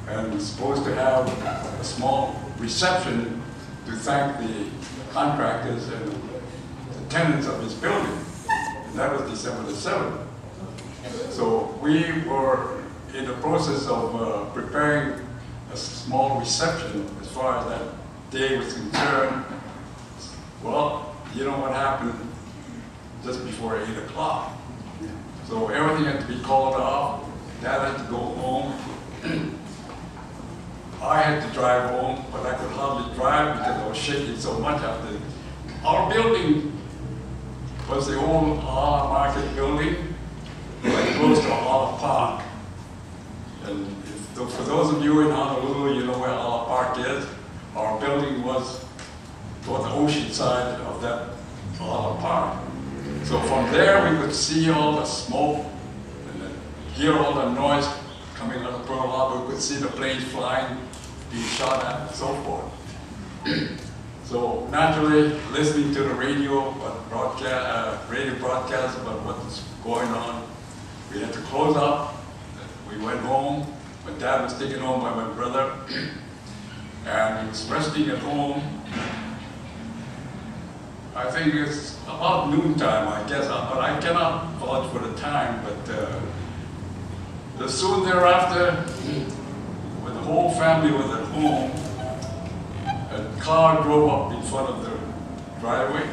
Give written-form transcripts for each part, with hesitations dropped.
and was supposed to have a small reception to thank the contractors and the tenants of his building. And that was December the 7th. So we were in the process of preparing a small reception as far as that day was concerned. Well, you know what happened just before 8 o'clock. So everything had to be called off. Dad had to go home. I had to drive home, but I could hardly drive because I was shaking so much after. Our building was the old Market building, right close to Olive Park. And for those of you in Honolulu, you know where Olive Park is. Our building was toward the ocean side of that Olive Park. So from there we could see all the smoke and hear all the noise coming out of Pearl Harbor. We could see the planes flying, being shot at, and so forth. So naturally, listening to the radio broadcast about what's going on, we had to close up. We went home. My dad was taken home by my brother, and he was resting at home. I think it's about noontime, I guess, but I cannot vouch for the time. But soon thereafter, when the whole family was at home, a car drove up in front of the driveway.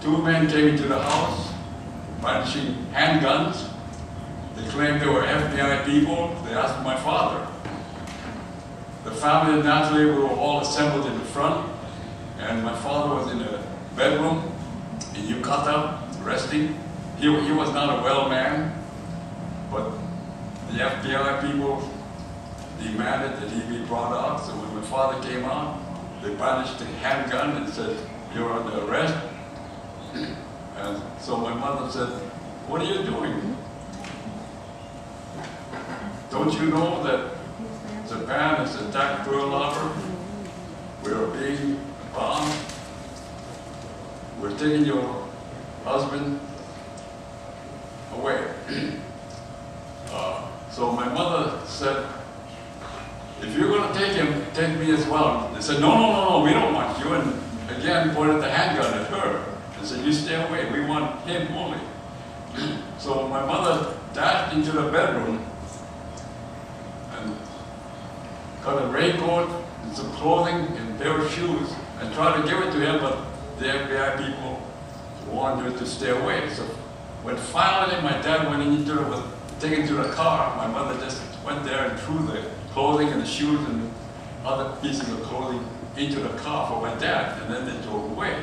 Two men came into the house, brandishing handguns. They claimed they were FBI people. They asked for my father. The family, naturally, we were all assembled in the front, and my father was in a bedroom in yukata, resting. He was not a well man, but the FBI people demanded that he be brought out. So when my father came out, they brandished a handgun and said, "You're under arrest." And so my mother said, "What are you doing? Don't you know that Japan has attacked Pearl Harbor? We are being bombed. We're taking your husband away." So my mother said, "If you're going to take him, take me as well." They said, no, we don't want you." And again pointed the handgun at her and said, "You stay away, we want him only." So my mother dashed into the bedroom and got a raincoat and some clothing and a pair of shoes and tried to give it to him, but the FBI people warned her to stay away. So when finally my dad was taken to the car, my mother just went there and threw the clothing and the shoes and other pieces of clothing into the car for my dad, and then they drove away.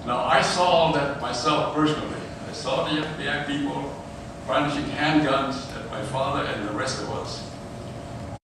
Now I saw all that myself personally. I saw the FBI people brandishing handguns at my father and the rest of us.